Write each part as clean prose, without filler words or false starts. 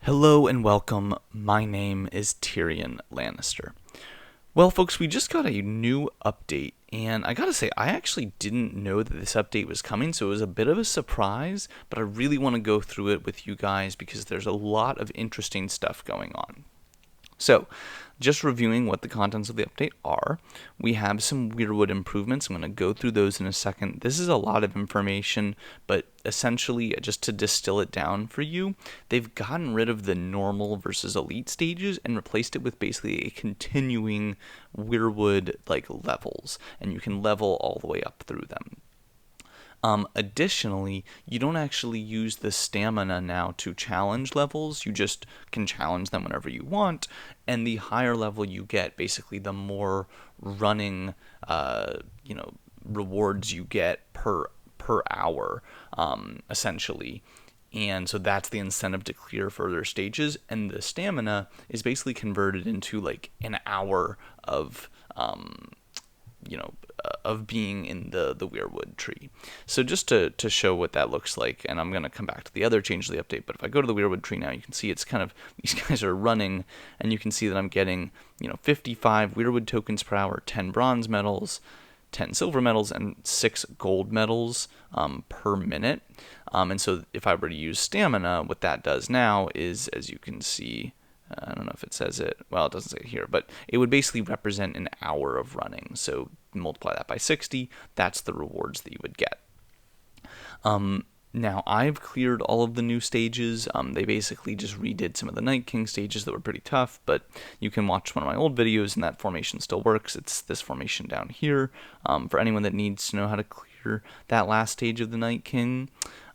Hello and welcome. My name is TyrionLanstr. Well, folks, we just got a new update, and I gotta say, I actually didn't know that this update was coming, so it was a bit of a surprise, but I really want to go through it with you guys because there's a lot of interesting stuff going on. So, just reviewing what the contents of the update are, we have some Weirwood improvements. I'm going to go through those in a second. This is a lot of information, but essentially, just to distill it down for you, they've gotten rid of the normal versus elite stages and replaced it with basically a continuing Weirwood like levels, and you can level all the way up through them. Additionally, you don't actually use the stamina now to challenge levels. You just can challenge them whenever you want, and the higher level you get, basically, the more running, rewards you get per hour, essentially. And so that's the incentive to clear further stages, and the stamina is basically converted into like an hour of of being in the Weirwood tree. So just to show what that looks like, and I'm going to come back to the other change of the update, but if I go to the Weirwood tree now, you can see it's kind of, these guys are running, and you can see that I'm getting, 55 Weirwood tokens per hour, 10 bronze medals, 10 silver medals, and 6 gold medals per minute. And so if I were to use stamina, what that does now is, as you can see, I don't know if it says it. Well, it doesn't say it here, but it would basically represent an hour of running. So multiply that by 60. That's the rewards that you would get. Now, I've cleared all of the new stages. They basically just redid some of the Night King stages that were pretty tough, but you can watch one of my old videos, and that formation still works. It's this formation down here for anyone that needs to know how to clear that last stage of the Night King.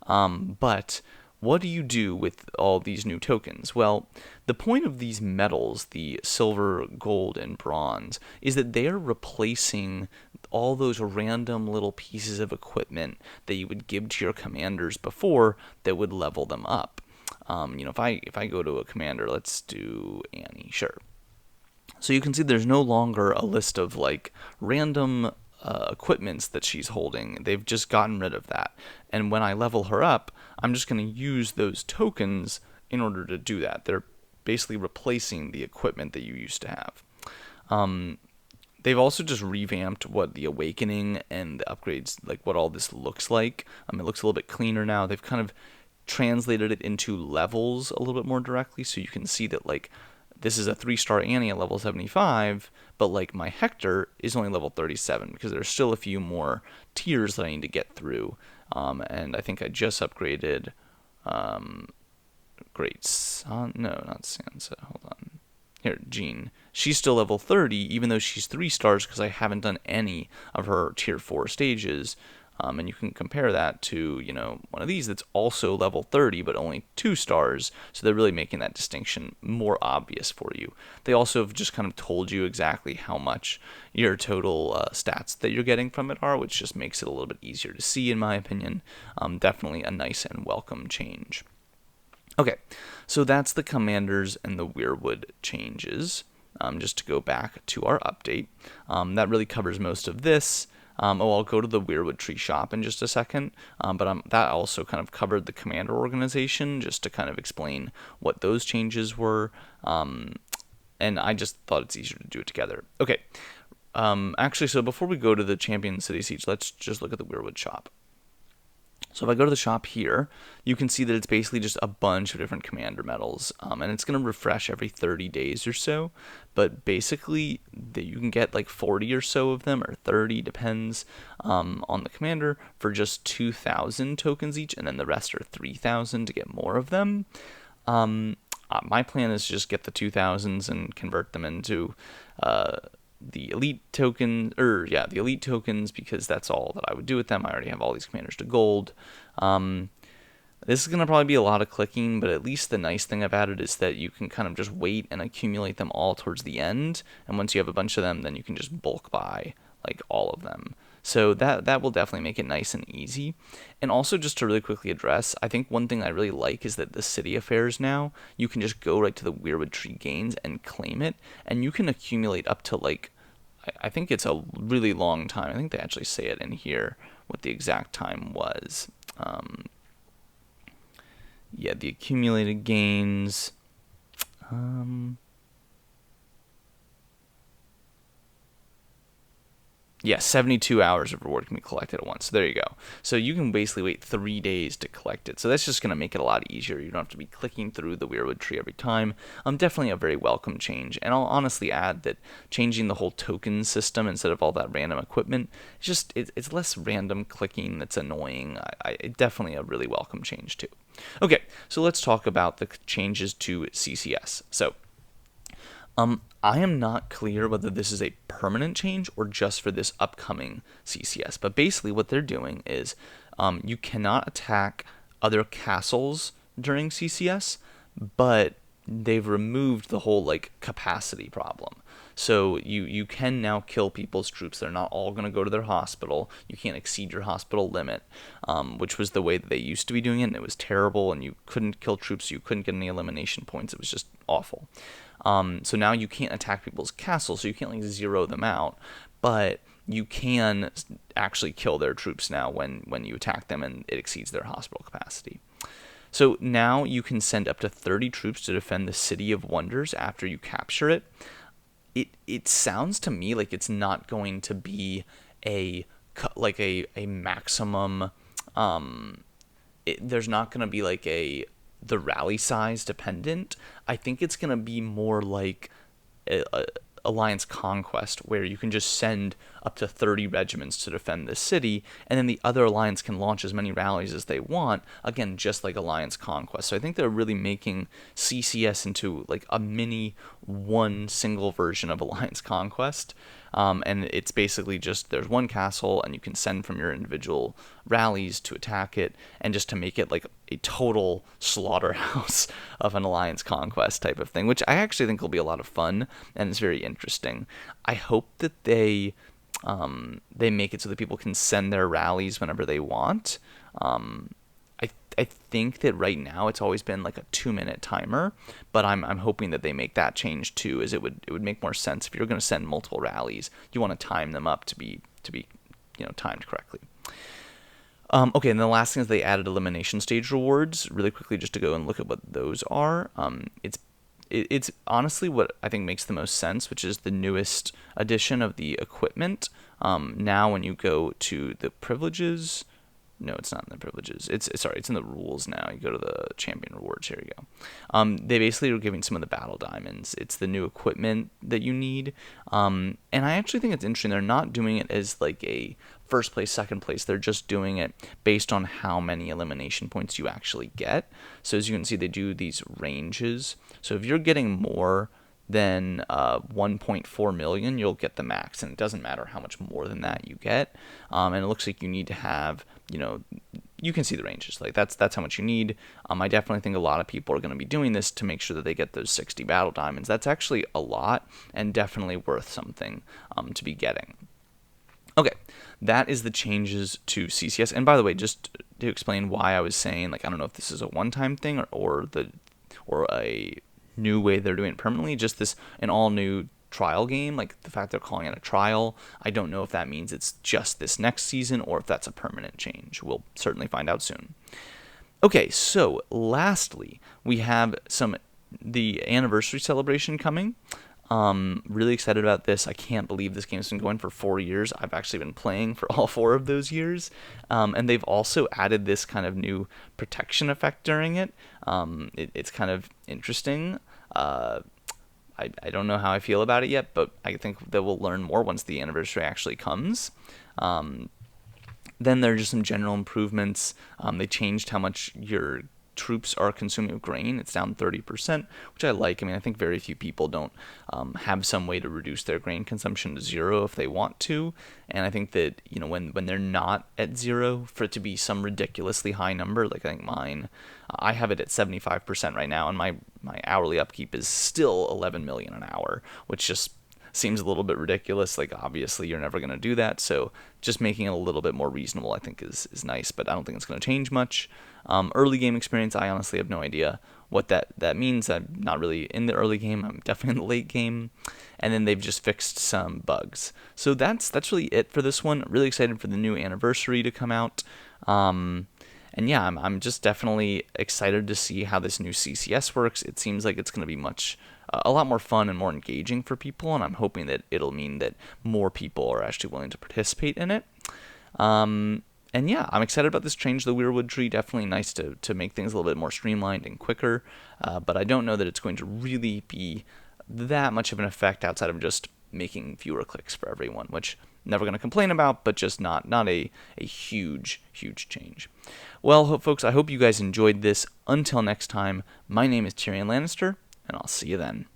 But what do you do with all these new tokens? Well, the point of these medals, the silver, gold, and bronze, is that they are replacing all those random little pieces of equipment that you would give to your commanders before that would level them up. If I go to a commander, let's do Annie, sure. So you can see there's no longer a list of like random equipments that she's holding. They've just gotten rid of that. And when I level her up, I'm just going to use those tokens in order to do that. They're basically replacing the equipment that you used to have. They've also just revamped what the awakening and the upgrades, like what all this looks like. It looks a little bit cleaner now. They've kind of translated it into levels a little bit more directly, so you can see that like this is a 3-star Annie at level 75, but like my Hector is only level 37 because there's still a few more tiers that I need to get through. And I think I just upgraded no, not Sansa. Hold on. Here, Jean. She's still level 30, even though she's 3 stars because I haven't done any of her tier 4 stages. And you can compare that to, one of these that's also level 30, but only 2 stars. So they're really making that distinction more obvious for you. They also have just kind of told you exactly how much your total stats that you're getting from it are, which just makes it a little bit easier to see, in my opinion. Definitely a nice and welcome change. Okay, so that's the commanders and the Weirwood changes. Just to go back to our update, that really covers most of this. I'll go to the Weirwood Tree Shop in just a second, but that also kind of covered the commander organization, just to kind of explain what those changes were, and I just thought it's easier to do it together. Okay, actually, so before we go to the Champion City Siege, let's just look at the Weirwood Shop. So if I go to the shop here, you can see that it's basically just a bunch of different commander medals, and it's going to refresh every 30 days or so, but basically you can get like 40 or so of them, or 30, depends on the commander, for just 2,000 tokens each, and then the rest are 3,000 to get more of them. My plan is to just get the 2,000s and convert them into the elite the elite tokens, because that's all that I would do with them. I already have all these commanders to gold. This is going to probably be a lot of clicking, but at least the nice thing about it is that you can kind of just wait and accumulate them all towards the end, and once you have a bunch of them, then you can just bulk buy like all of them. So that will definitely make it nice and easy. And also, just to really quickly address, I think one thing I really like is that the city affairs now, you can just go right to the Weirwood Tree Gains and claim it, and you can accumulate up to like, I think it's a really long time. I think they actually say it in here what the exact time was. The accumulated gains. Yeah, 72 hours of reward can be collected at once. So there you go. So you can basically wait 3 days to collect it. So that's just going to make it a lot easier. You don't have to be clicking through the Weirwood tree every time. Definitely a very welcome change. And I'll honestly add that changing the whole token system instead of all that random equipment, it's less random clicking that's annoying. Definitely a really welcome change too. Okay, so let's talk about the changes to CCS. So I am not clear whether this is a permanent change or just for this upcoming CCS. But basically what they're doing is you cannot attack other castles during CCS, but they've removed the whole like capacity problem. So you can now kill people's troops. They're not all going to go to their hospital. You can't exceed your hospital limit, which was the way that they used to be doing it, and it was terrible, and you couldn't kill troops. You couldn't get any elimination points. It was just awful. So now you can't attack people's castles, so you can't like zero them out, but you can actually kill their troops now when you attack them and it exceeds their hospital capacity. So now you can send up to 30 troops to defend the City of Wonders after you capture it. It sounds to me like it's not going to be a maximum. There's not going to be like the rally size dependent. I think it's going to be more like a Alliance Conquest, where you can just send up to 30 regiments to defend this city, and then the other alliance can launch as many rallies as they want, again, just like Alliance Conquest. So I think they're really making CCS into like a mini one single version of Alliance Conquest. And it's basically just there's one castle and you can send from your individual rallies to attack it, and just to make it like a total slaughterhouse of an Alliance Conquest type of thing, which I actually think will be a lot of fun and it's very interesting. I hope that they make it so that people can send their rallies whenever they want. I think that right now it's always been like a 2-minute timer, but I'm hoping that they make that change too, as it would make more sense if you're going to send multiple rallies. You want to time them up to be timed correctly. Okay, and the last thing is they added elimination stage rewards. Really quickly, just to go and look at what those are. It's honestly what I think makes the most sense, which is the newest addition of the equipment. Now when you go to the privileges. No, it's not in the privileges. It's in the rules now. You go to the champion rewards. Here you go. They basically are giving some of the battle diamonds. It's the new equipment that you need. And I actually think it's interesting. They're not doing it as like a first place, second place. They're just doing it based on how many elimination points you actually get. So as you can see, they do these ranges. So if you're getting more than 1.4 million, you'll get the max, and it doesn't matter how much more than that you get. And it looks like you need to have, you can see the ranges. Like that's how much you need. I definitely think a lot of people are going to be doing this to make sure that they get those 60 battle diamonds. That's actually a lot and definitely worth something to be getting. Okay, that is the changes to CCS. And by the way, just to explain why I was saying, like, I don't know if this is a one-time thing or a new way they're doing it permanently, just an all new trial game. Like the fact they're calling it a trial, I don't know if that means it's just this next season or if that's a permanent change. We'll certainly find out soon. Okay, so lastly, we have the anniversary celebration coming. Really excited about this. I can't believe this game's been going for 4 years. I've actually been playing for all 4 of those years. And they've also added this kind of new protection effect during it. It's kind of interesting. I don't know how I feel about it yet, but I think that we'll learn more once the anniversary actually comes. Then there are just some general improvements. They changed how much your troops are consuming of grain. It's down 30%, which I like. I mean, I think very few people don't have some way to reduce their grain consumption to 0 if they want to. And I think that, when they're not at 0, for it to be some ridiculously high number, like I think mine, I have it at 75% right now, and my hourly upkeep is still 11 million an hour, which just seems a little bit ridiculous. Like, obviously you're never going to do that, so just making it a little bit more reasonable I think is nice, but I don't think it's going to change much. Early game experience, I honestly have no idea what that means. I'm not really in the early game. I'm definitely in the late game. And then they've just fixed some bugs. So that's really it for this one. Really excited for the new anniversary to come out. And yeah, I'm just definitely excited to see how this new CCS works. It seems like it's going to be a lot more fun and more engaging for people, and I'm hoping that it'll mean that more people are actually willing to participate in it. And yeah, I'm excited about this change to the Weirwood tree. Definitely nice to make things a little bit more streamlined and quicker, but I don't know that it's going to really be that much of an effect outside of just making fewer clicks for everyone, which never going to complain about, but just not a huge change. Well, folks, I hope you guys enjoyed this. Until next time, my name is TyrionLanstr, and I'll see you then.